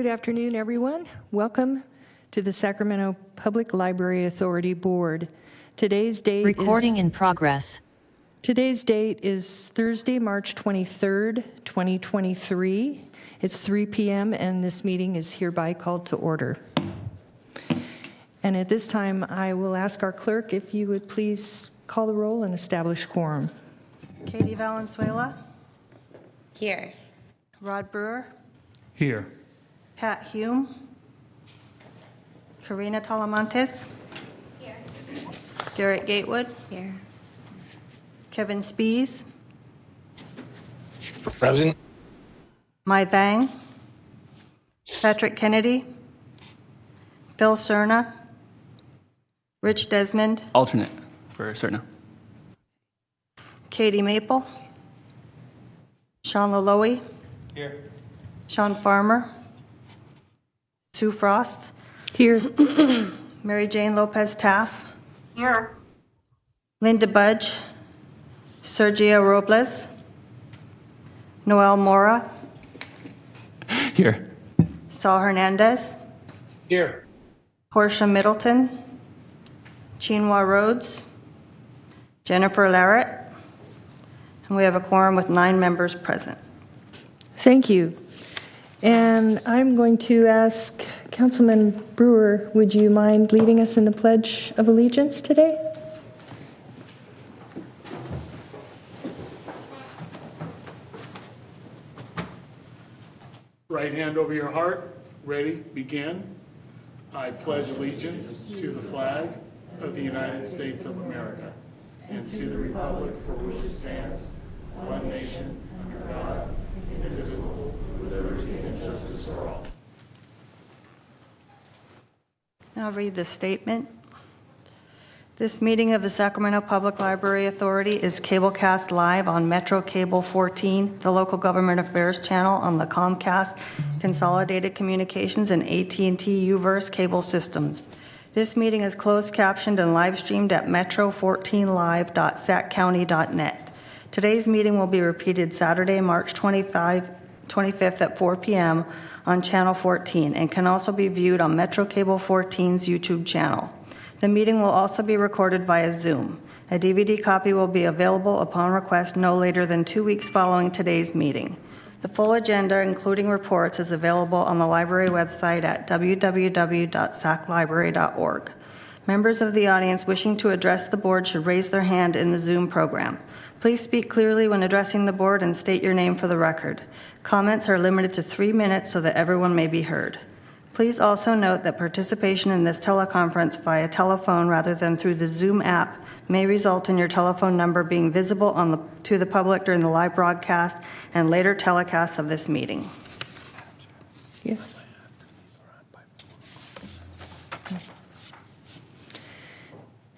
Good afternoon, everyone. Welcome to the Sacramento Public Library Authority Board. Today's date Recording in progress. Today's date is Thursday, March 23rd, 2023. It's 3 p.m. and this meeting is hereby called to order. And at this time, I will ask our clerk if you would please call the roll and establish quorum. Katie Valenzuela. Here. Rod Brewer. Here. Pat Hume. Karina Talamantes. Here. Garrett Gatewood. Here. Kevin Spees. Present. Mai Vang. Patrick Kennedy. Phil Cerna. Rich Desmond. Alternate for Cerna. Katie Maple. Sean Laloe. Here. Sean Farmer. Sue Frost. Here. Mary Jane Lopez Taff. Here. Linda Budge. Sergio Robles. Noel Mora. Here. Saul Hernandez. Here. Portia Middleton. Chinua Rhodes. Jennifer Larrett. And we have a quorum with 9 members present. Thank you. And I'm going to ask Councilman Brewer, would you mind leading us in the Pledge of Allegiance today? Right hand over your heart. Ready? Begin. I pledge allegiance to the flag of the United States of America and to the republic for which it stands, one nation, under God, indivisible, with liberty and justice for all. Now I'll read the statement. This meeting of the Sacramento Public Library Authority is cablecast live on Metro Cable 14, the local government affairs channel on the Comcast, Consolidated Communications, and AT&T UVerse cable systems. This meeting is closed captioned and live streamed at metro14live.saccounty.net. Today's meeting will be repeated Saturday, March 25th at 4 p.m. on Channel 14 and can also be viewed on Metro Cable 14's YouTube channel. The meeting will also be recorded via Zoom. A DVD copy will be available upon request no later than 2 weeks following today's meeting. The full agenda, including reports, is available on the library website at www.saclibrary.org. Members of the audience wishing to address the board should raise their hand in the Zoom program. Please speak clearly when addressing the board and state your name for the record. Comments are limited to 3 minutes so that everyone may be heard. Please also note that participation in this teleconference via telephone rather than through the Zoom app may result in your telephone number being visible to the public during the live broadcast and later telecasts of this meeting. Yes.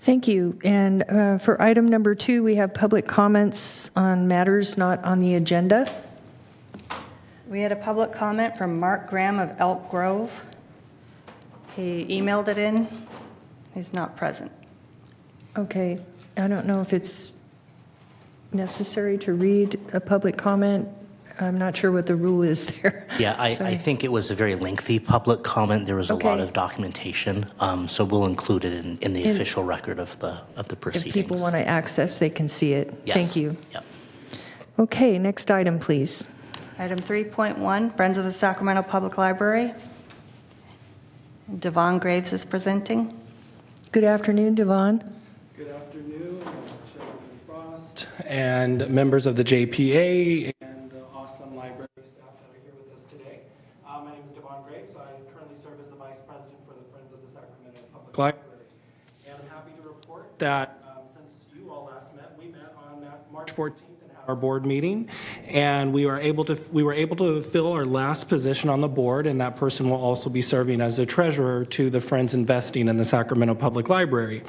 Thank you. And for item number 2, we have public comments on matters not on the agenda. We had a public comment from Mark Graham of Elk Grove. He emailed it in. He's not present. Okay. I don't know if it's necessary to read a public comment. I'm not sure what the rule is there. Yeah, I think it was a very lengthy public comment. There was a lot of documentation, so we'll include it in the official record of the proceedings. If people want to access, they can see it. Yes. Thank you. Yep. Okay, next item, please. Item 3.1, Friends of the Sacramento Public Library. Devon Graves is presenting. Good afternoon, Devon. Good afternoon, Chairman Frost, and members of the JPA and the awesome library staff that are here with us today. My name is Devon Graves. I currently serve as the Vice President for the Friends of the Sacramento Public Library. And I'm happy to report that since you all last met, we met on March 14th and had our board meeting, and we were able to fill our last position on the board, and that person will also be serving as the treasurer to the Friends Investing in the Sacramento Public Library.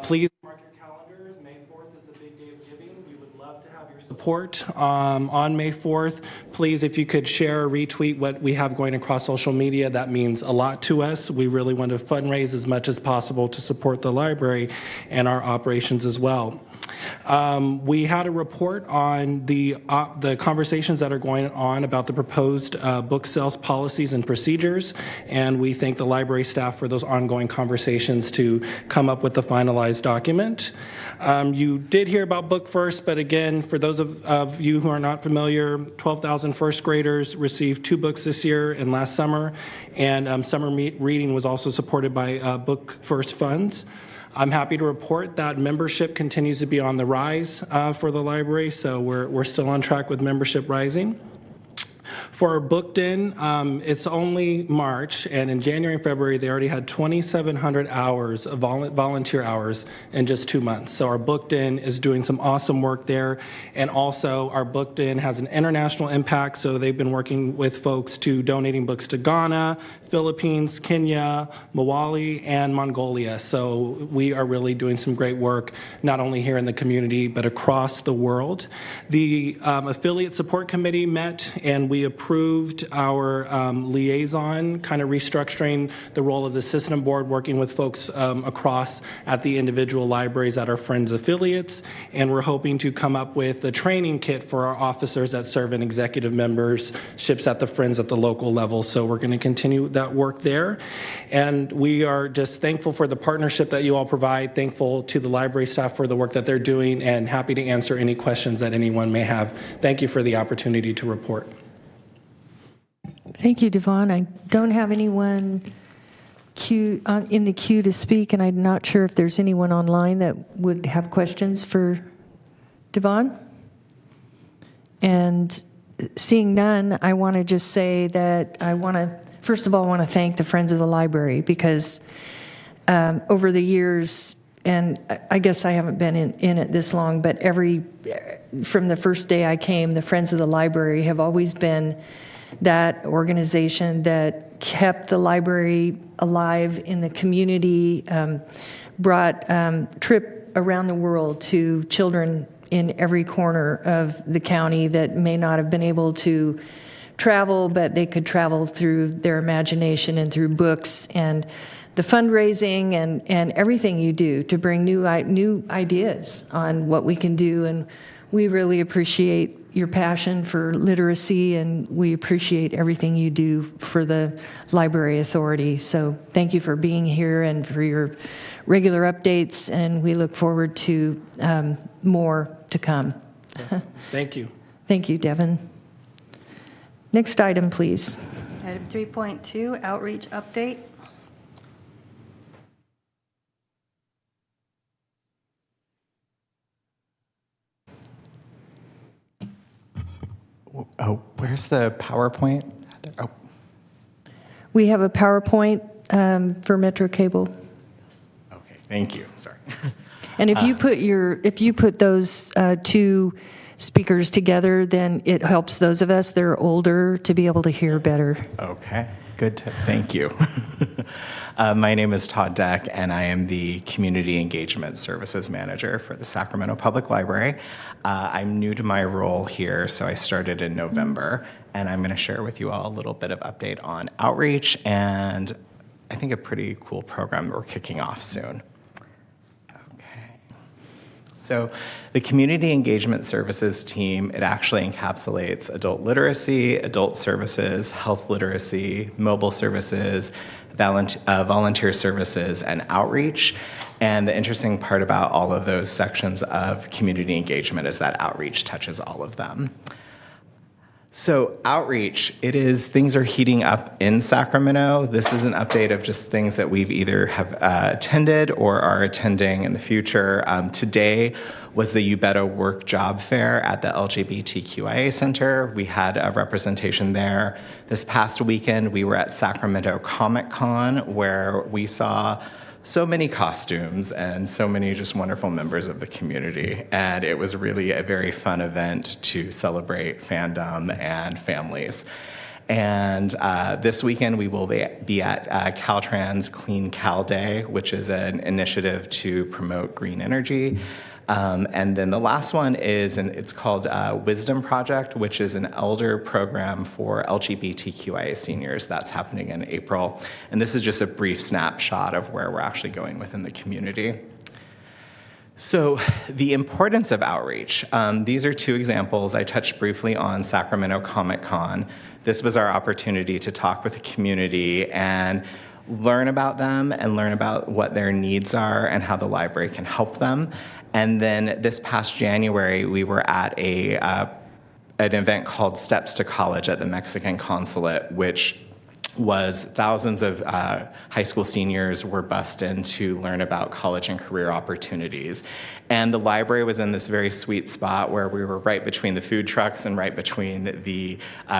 Please mark your calendars. May 4th is the big day of giving. We would love to have your support on May 4th. Please, if you could share or retweet what we have going across social media, that means a lot to us. We really want to fundraise as much as possible to support the library and our operations as well. We had a report on the conversations that are going on about the proposed book sales policies and procedures, and we thank the library staff for those ongoing conversations to come up with the finalized document. You did hear about Book First, but again, for those of you who are not familiar, 12,000 first graders received 2 books this year and last summer, and summer reading was also supported by Book First funds. I'm happy to report that membership continues to be on the rise for the library, so we're still on track with membership rising. For Booked In, it's only March, and in January and February, they already had 2,700 hours of volunteer hours in just 2 months. So our Booked In is doing some awesome work there, and also our Booked In has an international impact, so they've been working with folks to donating books to Ghana, Philippines, Kenya, Mali, and Mongolia. So we are really doing some great work, not only here in the community, but across the world. The Affiliate Support Committee met, and we approved our liaison, kind of restructuring the role of the system board, working with folks across at the individual libraries at our Friends affiliates, and we're hoping to come up with a training kit for our officers that serve in executive memberships at the Friends at the local level. So we're going to continue that work there, and we are just thankful for the partnership that you all provide, thankful to the library staff for the work that they're doing, and happy to answer any questions that anyone may have. Thank you for the opportunity to report. Thank you, Devon. I don't have anyone in the queue to speak, and I'm not sure if there's anyone online that would have questions for Devon. And seeing none, I want to just say that first of all, I want to thank the Friends of the Library, because over the years, and I guess I haven't been in it this long, but from the first day I came, the Friends of the Library have always been that organization that kept the library alive in the community, brought trip around the world to children in every corner of the county that may not have been able to travel, but they could travel through their imagination and through books, and the fundraising and everything you do to bring new ideas on what we can do. And we really appreciate your passion for literacy, and we appreciate everything you do for the Library Authority. So thank you for being here and for your regular updates, and we look forward to more to come. Thank you. Thank you, Devin. Next item, please. Item 3.2, outreach update. Oh, where's the PowerPoint? Oh, We have a PowerPoint for Metro Cable. okay. Thank you. Sorry. And if you put those two speakers together, then it helps those of us that are older to be able to hear better. Okay. Good. Thank you. My name is Todd Deck, and I am the Community Engagement Services Manager for the Sacramento Public Library. I'm new to my role here, so I started in November, and I'm going to share with you all a little bit of update on outreach and I think a pretty cool program that we're kicking off soon. So the Community Engagement Services team, it actually encapsulates adult literacy, adult services, health literacy, mobile services, volunteer services, and outreach. And the interesting part about all of those sections of community engagement is that outreach touches all of them. So outreach, things are heating up in Sacramento. This is an update of just things that we've either have attended or are attending in the future. Today was the You Better Work Job Fair at the LGBTQIA Center. We had a representation there. This past weekend, we were at Sacramento Comic Con, where we saw so many costumes and so many just wonderful members of the community. And it was really a very fun event to celebrate fandom and families. And this weekend we will be at Caltrans Clean Cal Day, which is an initiative to promote green energy. And then the last one is, it's called Wisdom Project, which is an elder program for LGBTQIA seniors. That's happening in April. And this is just a brief snapshot of where we're actually going within the community. So the importance of outreach. These are two examples. I touched briefly on Sacramento Comic Con. This was our opportunity to talk with the community and learn about them and learn about what their needs are and how the library can help them. And then this past January, we were at an event called Steps to College at the Mexican Consulate, which was thousands of high school seniors were bused in to learn about college and career opportunities. And the library was in this very sweet spot where we were right between the food trucks and right between the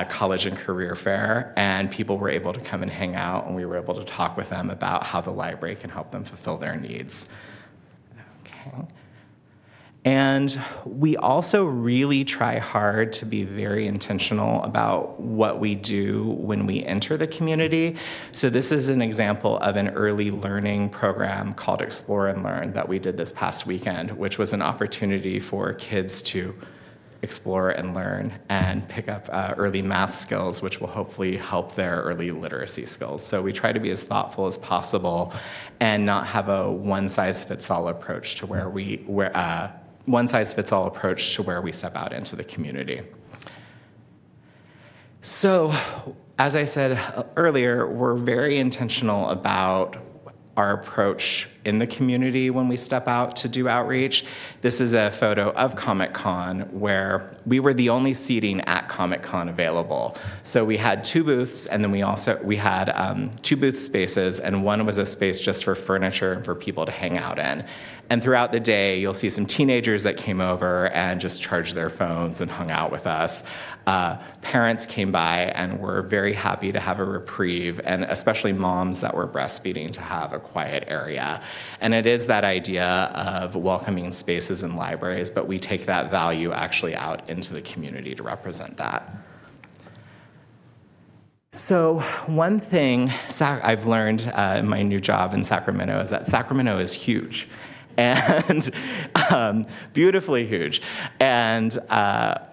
college and career fair. And people were able to come and hang out, and we were able to talk with them about how the library can help them fulfill their needs. Okay. And we also really try hard to be very intentional about what we do when we enter the community. So this is an example of an early learning program called Explore and Learn that we did this past weekend, which was an opportunity for kids to explore and learn and pick up early math skills, which will hopefully help their early literacy skills. So we try to be as thoughtful as possible and not have a one-size-fits-all approach to where we step out into the community. So, as I said earlier, we're very intentional about our approach in the community when we step out to do outreach. This is a photo of Comic-Con where we were the only seating at Comic-Con available. So we had two booths, and then we had two booth spaces, and one was a space just for furniture and for people to hang out in. And throughout the day, you'll see some teenagers that came over and just charged their phones and hung out with us. Parents came by and were very happy to have a reprieve, and especially moms that were breastfeeding to have a quiet area. And it is that idea of welcoming spaces in libraries, but we take that value actually out into the community to represent that. So one thing I've learned in my new job in Sacramento is that Sacramento is huge. And beautifully huge. And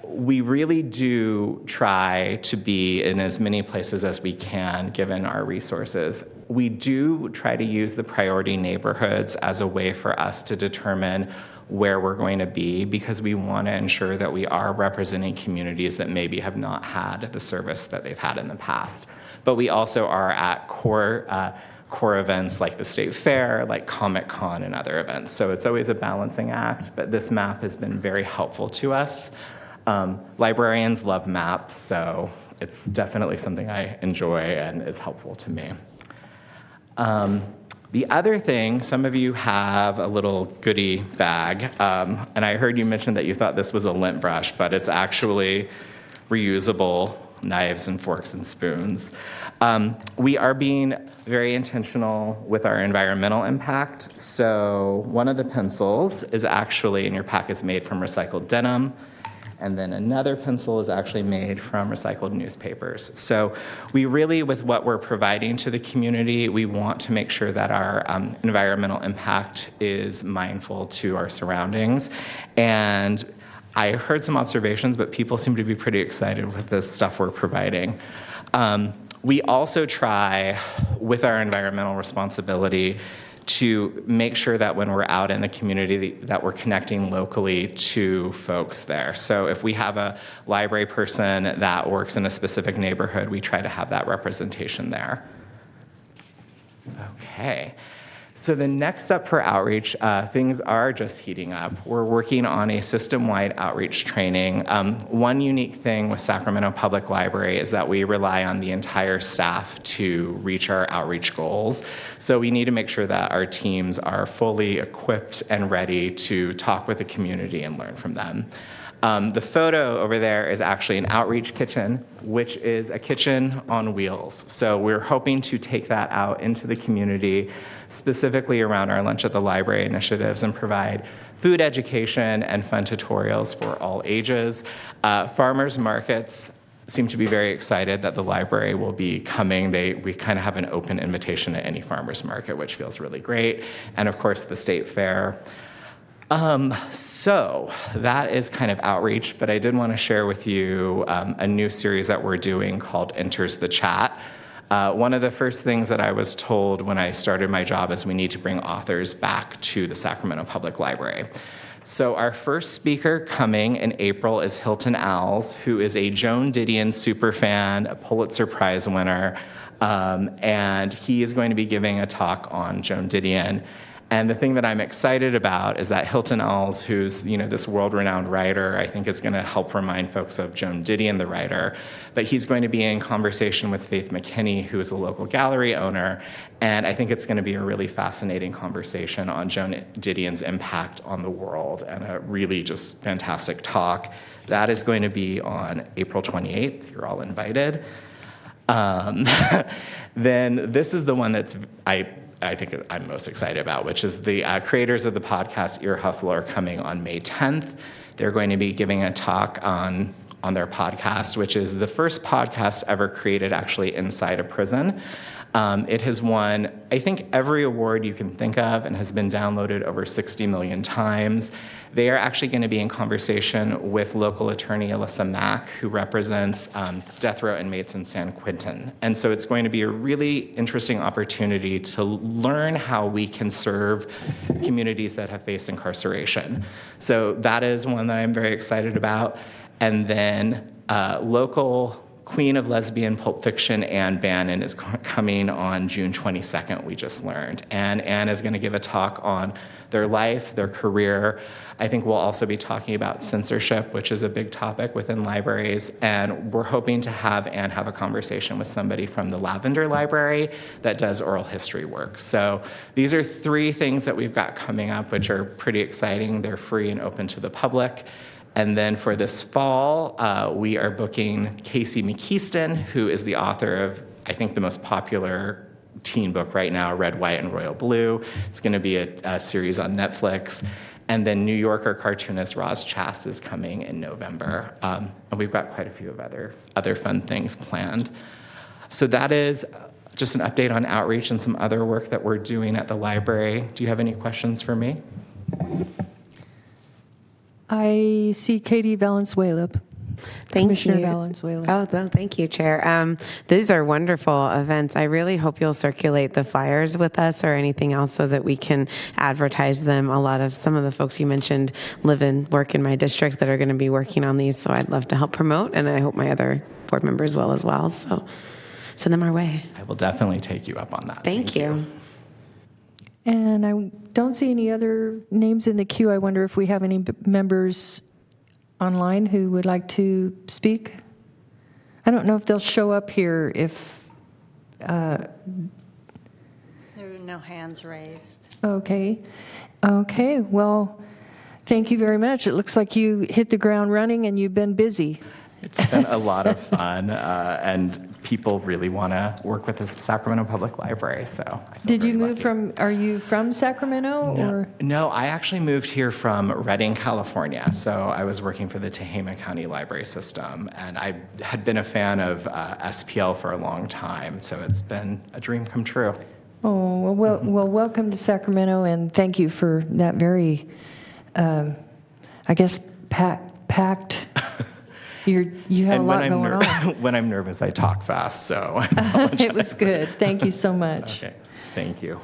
we really do try to be in as many places as we can, given our resources. We do try to use the priority neighborhoods as a way for us to determine where we're going to be, because we want to ensure that we are representing communities that maybe have not had the service that they've had in the past. But we also are at core events like the State Fair, like Comic-Con, and other events. So it's always a balancing act, but this map has been very helpful to us. Librarians love maps, so it's definitely something I enjoy and is helpful to me. The other thing, some of you have a little goodie bag, and I heard you mention that you thought this was a lint brush, but it's actually reusable knives and forks and spoons. We are being very intentional with our environmental impact. So one of the pencils is actually in your pack is made from recycled denim. And then another pencil is actually made from recycled newspapers. So we really, with what we're providing to the community, we want to make sure that our environmental impact is mindful to our surroundings. And I heard some observations, but people seem to be pretty excited with the stuff we're providing. We also try, with our environmental responsibility, to make sure that when we're out in the community that we're connecting locally to folks there. So if we have a library person that works in a specific neighborhood, we try to have that representation there. Okay. So the next step for outreach, things are just heating up. We're working on a system-wide outreach training. One unique thing with Sacramento Public Library is that we rely on the entire staff to reach our outreach goals. So we need to make sure that our teams are fully equipped and ready to talk with the community and learn from them. The photo over there is actually an outreach kitchen, which is a kitchen on wheels. So we're hoping to take that out into the community, specifically around our Lunch at the Library initiatives, and provide food education and fun tutorials for all ages. Farmers markets seem to be very excited that the library will be coming. We kind of have an open invitation at any farmers market, which feels really great. And of course, the State Fair. So that is kind of outreach, but I did want to share with you a new series that we're doing called Enters the Chat. One of the first things that I was told when I started my job is we need to bring authors back to the Sacramento Public Library. So our first speaker coming in April is Hilton Als, who is a Joan Didion superfan, a Pulitzer Prize winner, and he is going to be giving a talk on Joan Didion. And the thing that I'm excited about is that Hilton Als, who's this world-renowned writer, I think is going to help remind folks of Joan Didion, the writer. But he's going to be in conversation with Faith McKinney, who is a local gallery owner. And I think it's going to be a really fascinating conversation on Joan Didion's impact on the world, and a really just fantastic talk. That is going to be on April 28th. You're all invited. Then this is the one that's I think I'm most excited about, which is the creators of the podcast Ear Hustle are coming on May 10th. They're going to be giving a talk on their podcast, which is the first podcast ever created actually inside a prison. It has won, I think, every award you can think of and has been downloaded over 60 million times. They are actually going to be in conversation with local attorney Alyssa Mack, who represents death row inmates in San Quentin. And so it's going to be a really interesting opportunity to learn how we can serve communities that have faced incarceration. So that is one that I'm very excited about. And then local queen of lesbian pulp fiction, Anne Bannon, is coming on June 22nd, we just learned. And Anne is going to give a talk on their life, their career. I think we'll also be talking about censorship, which is a big topic within libraries. And we're hoping to have Anne have a conversation with somebody from the Lavender Library that does oral history work. So these are 3 things that we've got coming up, which are pretty exciting. They're free and open to the public. And then for this fall, we are booking Casey McKeeston, who is the author of, I think, the most popular teen book right now, Red, White, and Royal Blue. It's going to be a series on Netflix. And then New Yorker cartoonist Roz Chass is coming in November. And we've got quite a few of other fun things planned. So that is just an update on outreach and some other work that we're doing at the library. Do you have any questions for me? I see Katie Valenzuela. Thank Commissioner you. Valenzuela. Oh, well, thank you, Chair. These are wonderful events. I really hope you'll circulate the flyers with us or anything else so that we can advertise them. Some of the folks you mentioned live and work in my district that are going to be working on these, so I'd love to help promote, and I hope my other board members will as well. So send them our way. I will definitely take you up on that. Thank you. And I don't see any other names in the queue. I wonder if we have any members online who would like to speak. I don't know if they'll show up here if... There are no hands raised. Okay. Okay, well, thank you very much. It looks like you hit the ground running and you've been busy. It's been a lot of fun, and people really want to work with the Sacramento Public Library, so I feel Did you very move lucky. are you from Sacramento? Or? No, I actually moved here from Redding, California. So I was working for the Tehama County Library System, and I had been a fan of SPL for a long time, so it's been a dream come true. Oh, well, welcome to Sacramento, and thank you for that very, I guess, packed. You had a lot going on. When I'm nervous, I talk fast, so I apologize. It was good. Thank you so much. Okay, thank you.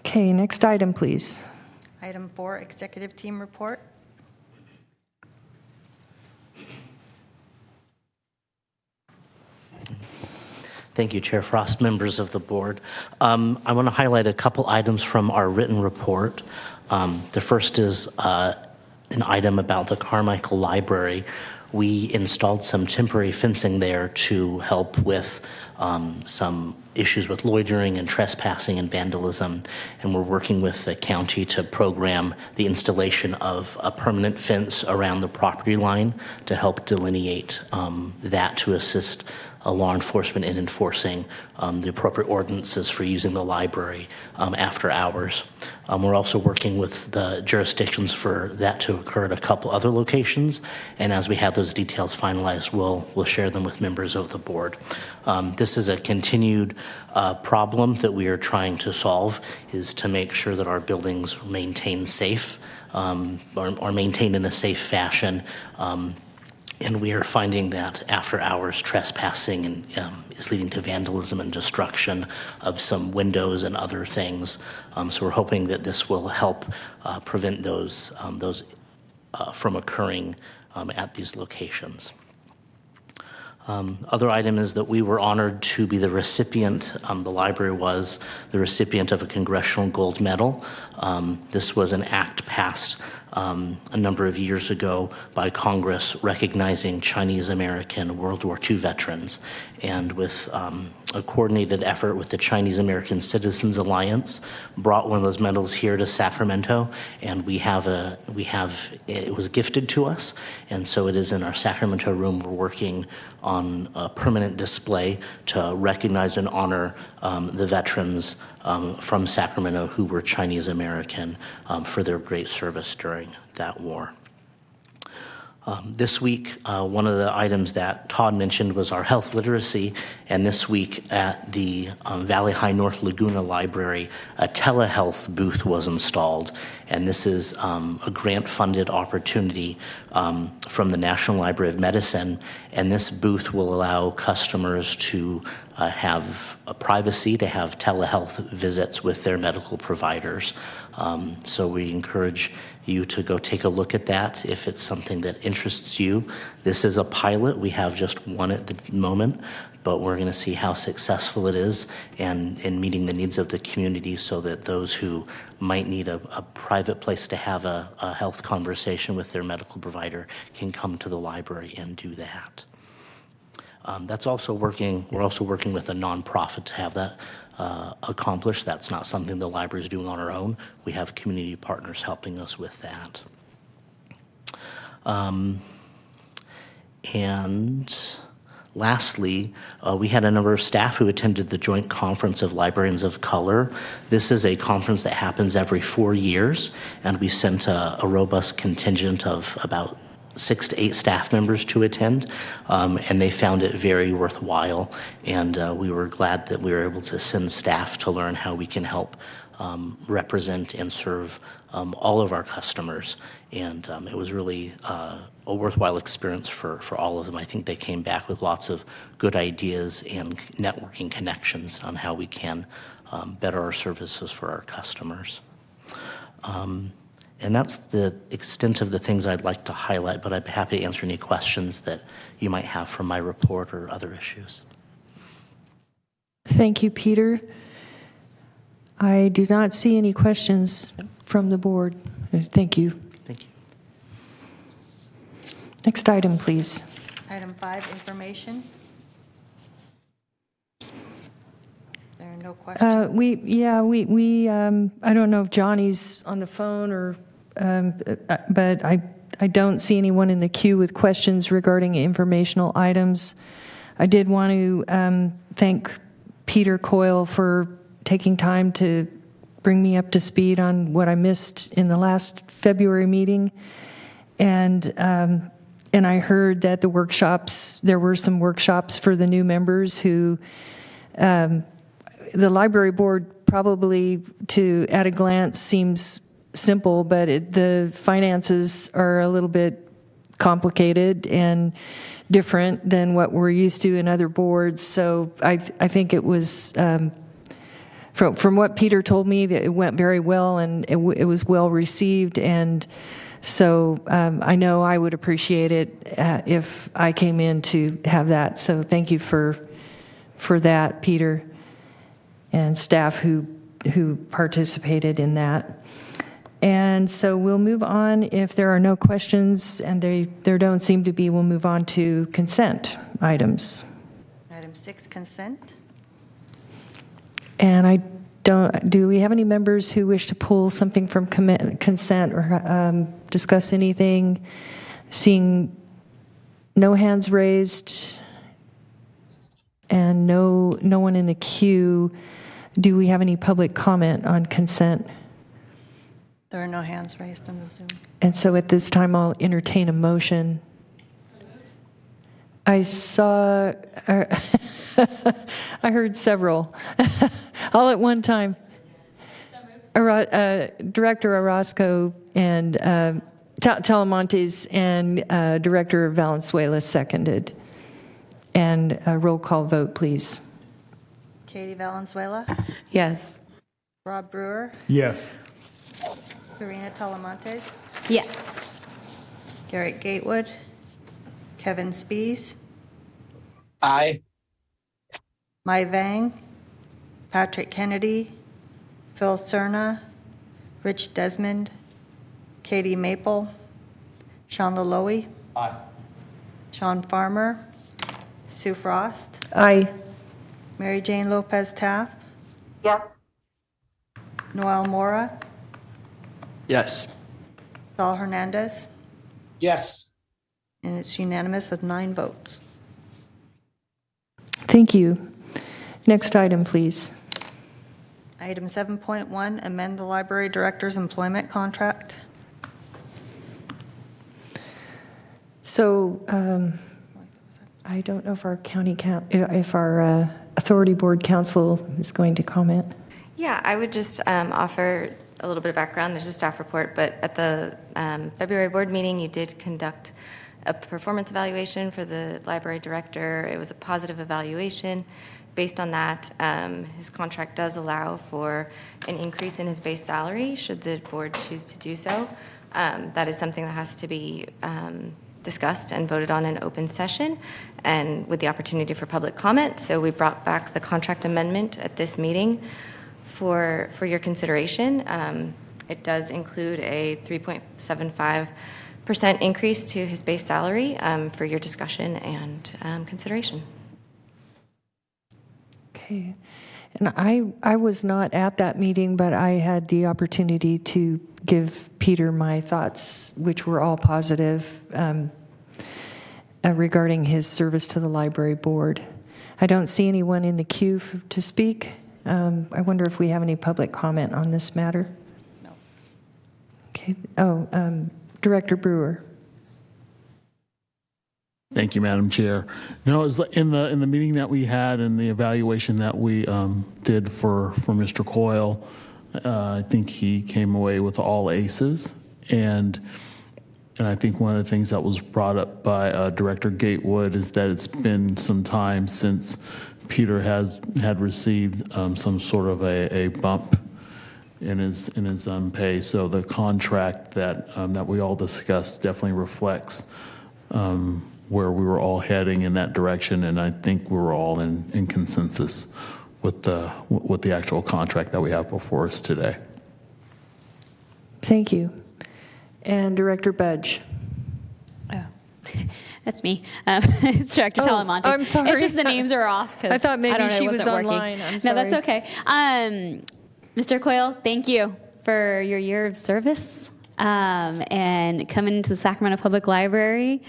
Okay, next item, please. Item 4, Executive Team Report. Thank you, Chair Frost, members of the board. I want to highlight a couple items from our written report. The first is an item about the Carmichael Library. We installed some temporary fencing there to help with some issues with loitering and trespassing and vandalism, and we're working with the county to program the installation of a permanent fence around the property line to help delineate that to assist law enforcement in enforcing the appropriate ordinances for using the library after hours. We're also working with the jurisdictions for that to occur at a couple other locations, and as we have those details finalized, we'll share them with members of the board. This is a continued problem that we are trying to solve, is to make sure that our buildings maintain safe or maintained in a safe fashion And we are finding that after-hours trespassing is leading to vandalism and destruction of some windows and other things. So we're hoping that this will help prevent those from occurring at these locations. Other item is that we were honored to be the recipient, the library was the recipient of a Congressional Gold Medal. This was an act passed a number of years ago by Congress recognizing Chinese American World War II veterans. And with a coordinated effort with the Chinese American Citizens Alliance, brought one of those medals here to Sacramento, and it was gifted to us, and so it is in our Sacramento room. We're working on a permanent display to recognize and honor the veterans from Sacramento who were Chinese American for their great service during that war. This week, one of the items that Todd mentioned was our health literacy, and this week at the Valley High North Laguna Library, a telehealth booth was installed, and this is a grant-funded opportunity from the National Library of Medicine, and this booth will allow customers to have a privacy, to have telehealth visits with their medical providers. So we encourage you to go take a look at that if it's something that interests you. This is a pilot. We have just one at the moment, but we're going to see how successful it is and in meeting the needs of the community so that those who might need a private place to have a health conversation with their medical provider can come to the library and do that. We're also working with a nonprofit to have that accomplished. That's not something the library is doing on our own. We have community partners helping us with that. And lastly, we had a number of staff who attended the Joint Conference of Librarians of Color. This is a conference that happens every 4 years, and we sent a robust contingent of about 6 to 8 staff members to attend, and they found it very worthwhile, and we were glad that we were able to send staff to learn how we can help represent and serve all of our customers, and it was really a worthwhile experience for all of them. I think they came back with lots of good ideas and networking connections on how we can better our services for our customers. And that's the extent of the things I'd like to highlight, but I'd be happy to answer any questions that you might have from my report or other issues. Thank you, Peter. I do not see any questions from the board. Thank you. Thank you. Next item, please. Item 5, information. There are no questions. I don't know if Johnny's on the phone or, but I don't see anyone in the queue with questions regarding informational items. I did want to thank Peter Coyle for taking time to bring me up to speed on what I missed in the last February meeting. And I heard that there were some workshops for the new members who, the library board probably at a glance seems simple, but the finances are a little bit complicated and different than what we're used to in other boards. So I think it was, from what Peter told me, that it went very well and it was well received. And so I know I would appreciate it if I came in to have that. So thank you for that, Peter, and staff who participated in that. And so we'll move on. If there are no questions, and there don't seem to be, we'll move on to consent items. Item 6, consent. And do we have any members who wish to pull something from consent or discuss anything? Seeing no hands raised and no one in the queue, do we have any public comment on consent? There are no hands raised in the Zoom. And so at this time, I'll entertain a motion. I saw, I heard several, all at one time. Director Orozco and Talamontes and Director Valenzuela seconded. And a roll call vote, please. Katie Valenzuela, Yes. Rob Brewer, Yes. Karina Talamontes, Yes. Garrett Gatewood, Kevin Spees, Aye. Mai Vang, Patrick Kennedy, Phil Cerna, Rich Desmond, Katie Maple, Sean Laloe, Aye. Sean Farmer, Sue Frost, Aye. Mary Jane Lopez Taff, Yes. Noel Mora, Yes. Saul Hernandez, Yes. and it's unanimous with 9 votes. Thank you. Next item, please. Item 7.1, amend the library director's employment contract. So I don't know if our if our authority board council is going to comment. Yeah, I would just offer a little bit of background. There's a staff report, but at the February board meeting, you did conduct a performance evaluation for the library director. It was a positive evaluation. Based on that, his contract does allow for an increase in his base salary should the board choose to do so. That is something that has to be discussed and voted on in open session and with the opportunity for public comment. So we brought back the contract amendment at this meeting for your consideration. It does include a 3.75% increase to his base salary for your discussion and consideration. Okay. And I was not at that meeting, but I had the opportunity to give Peter my thoughts, which were all positive, regarding his service to the library board. I don't see anyone in the queue to speak. I wonder if we have any public comment on this matter. No. Okay. Director Brewer. Thank you, Madam Chair. No, it was in the meeting that we had and the evaluation that we did for Mr. Coyle. I think he came away with all aces, and I think one of the things that was brought up by Director Gatewood is that it's been some time since Peter had received some sort of a bump in his pay. So the contract that we all discussed definitely reflects where we were all heading in that direction, and I think we were all in consensus with the actual contract that we have before us today. Thank you. And Director Budge. Oh, that's me. It's Director Talamontes. I'm sorry. It's just the names are off. I thought maybe don't know, she it was wasn't working. online. I'm sorry. No, that's okay. Mr. Coyle, thank you for your year of service and coming to the Sacramento Public Library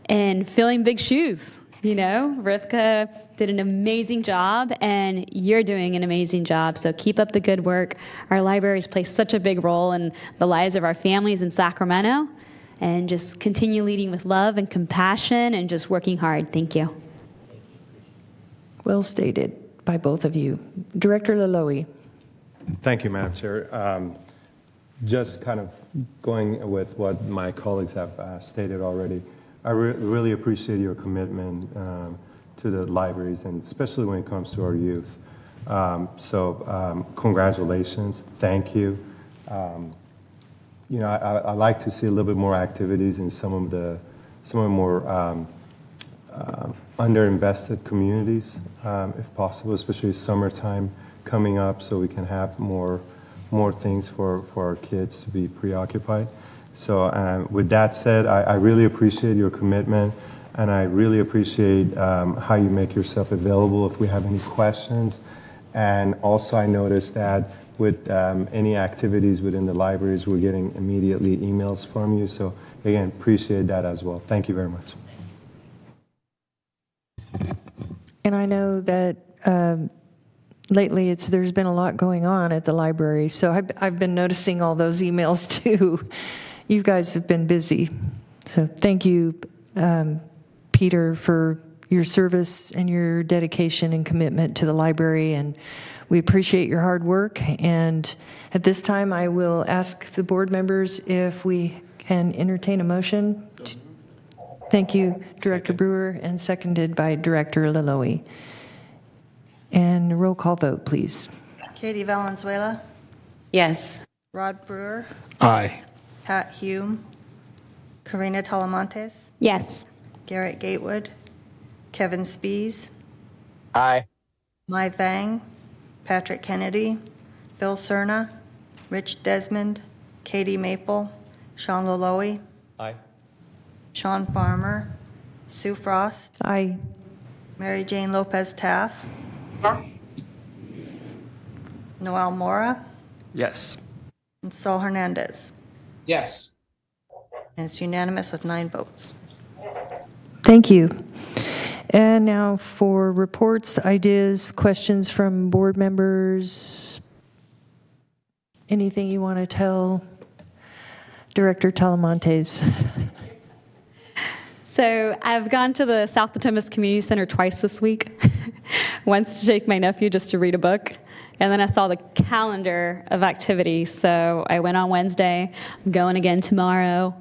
and filling big shoes. You know, Rivka did an amazing job, and you're doing an amazing job. So keep up the good work. Our libraries play such a big role in the lives of our families in Sacramento, and just continue leading with love and compassion and just working hard. Thank you. Well stated by both of you. Director Laloe. Thank you, Madam Chair. Just kind of going with what my colleagues have stated already, I really appreciate your commitment to the libraries, and especially when it comes to our youth. Congratulations, thank you. You know, I like to see a little bit more activities in some of the more underinvested communities, if possible, especially summertime coming up, so we can have more things for our kids to be preoccupied. So with that said, I really appreciate your commitment, and I really appreciate how you make yourself available if we have any questions. And also I noticed that with any activities within the libraries, we're getting immediately emails from you. So again, appreciate that as well. Thank you very much. And I know that lately there's been a lot going on at the library, so I've been noticing all those emails too. You guys have been busy. So thank you, Peter, for your service and your dedication and commitment to the library, and we appreciate your hard work. And at this time, I will ask the board members if we Can entertain a motion. Thank you, Director Brewer, and seconded by Director Laloy. And roll call vote, please. Katie Valenzuela, Yes. Rod Brewer, Aye. Pat Hume, Karina Talamontes, Yes. Garrett Gatewood, Kevin Spees, Aye. Mai Vang, Patrick Kennedy, Bill Cerna, Rich Desmond, Katie Maple, Sean Laloy, Aye. Sean Farmer, Sue Frost, Aye. Mary Jane Lopez Taff, Yes. Noel Mora, Yes. and Saul Hernandez. Yes. And it's unanimous with 9 votes. Thank you. And now for reports, ideas, questions from board members. Anything you want to tell Director Talamontes? So I've gone to the South Potomac Community Center twice this week. Once to take my nephew just to read a book. And then I saw the calendar of activities. So I went on Wednesday. I'm going again tomorrow.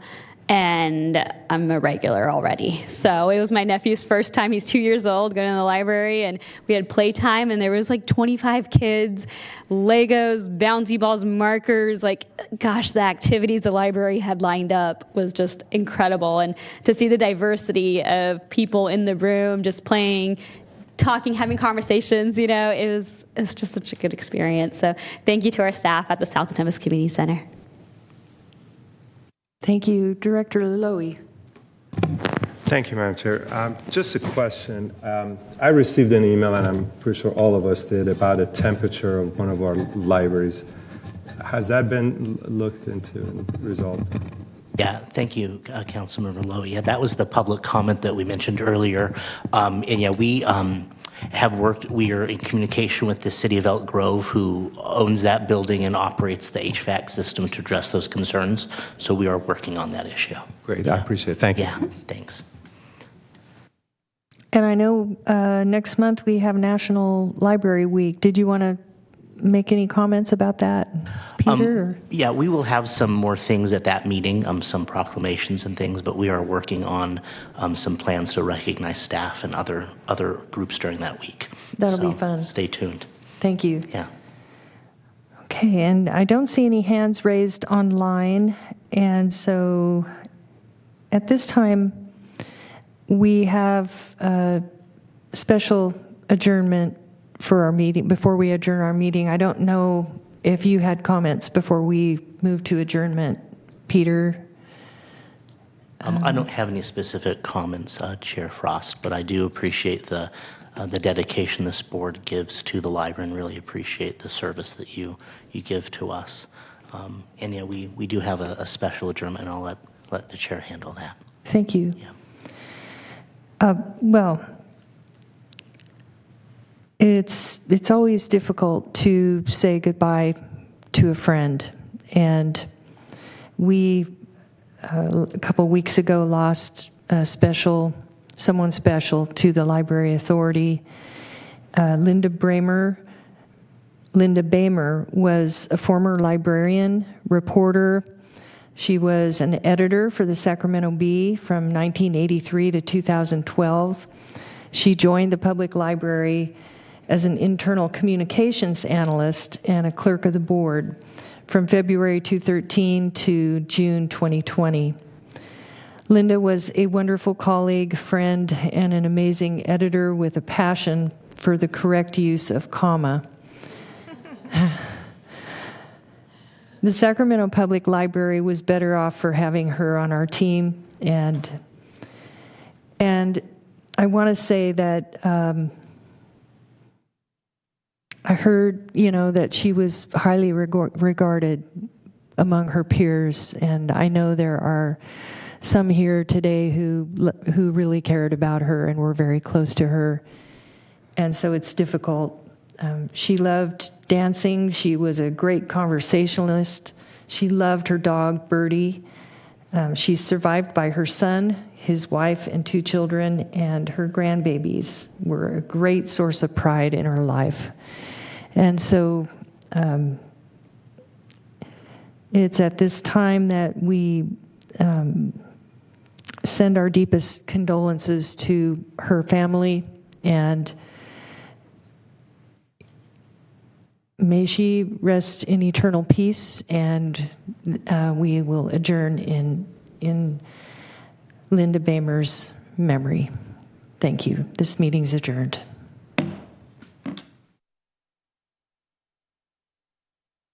And I'm a regular already. So it was my nephew's first time. He's 2 years old, going to the library, and we had playtime, and there was like 25 kids, Legos, bouncy balls, markers. Like, gosh, the activities the library had lined up was just incredible. And to see the diversity of people in the room just playing, talking, having conversations, you know, it was just such a good experience. So thank you to our staff at the South Potomac Community Center. Thank you, Director Laloy. Thank you, Madam Chair. Just a question. I received an email, and I'm pretty sure all of us did, about a temperature of one of our libraries. Has that been looked into and resolved? Yeah, thank you, Councilmember Lowy. Yeah, that was the public comment that we mentioned earlier. And yeah, we we are in communication with the city of Elk Grove, who owns that building and operates the HVAC system to address those concerns. So we are working on that issue. Great, I appreciate it. Thank you. Yeah, thanks. And I know next month we have National Library Week. Did you want to make any comments about that, Peter? Or? Yeah, we will have some more things at that meeting, some proclamations and things, but we are working on some plans to recognize staff and other groups during that week. That'll be fun. Stay tuned. Thank you. Yeah. Okay, and I don't see any hands raised online, and so at this time we have a special adjournment for our meeting. Before we adjourn our meeting, I don't know if you had comments before we move to adjournment, Peter. I don't have any specific comments, Chair Frost, but I do appreciate the dedication this board gives to the library and really appreciate the service that you give to us. And yeah, we do have a special adjournment, and I'll let the chair handle that. Thank you. Yeah. Well, it's always difficult to say goodbye to a friend, and we a couple weeks ago lost someone special to the Library Authority. Linda Bamer was a former librarian, reporter. She was an editor for the Sacramento Bee from 1983 to 2012. She joined the public library as an internal communications analyst and a clerk of the board from February 2013 to June 2020. Linda was a wonderful colleague, friend, and an amazing editor with a passion for the correct use of comma. The Sacramento Public Library was better off for having her on our team, and I want to say that I heard, that she was highly regarded among her peers, and I know there are some here today who really cared about her and were very close to her, and so it's difficult. She loved dancing. She was a great conversationalist. She loved her dog, Birdie. She's survived by her son, his wife, and 2 children, and her grandbabies were a great source of pride in her life. And so it's at this time that we send our deepest condolences to her family, and may she rest in eternal peace, and we will adjourn in Linda Bamer's memory. Thank you. This meeting's adjourned.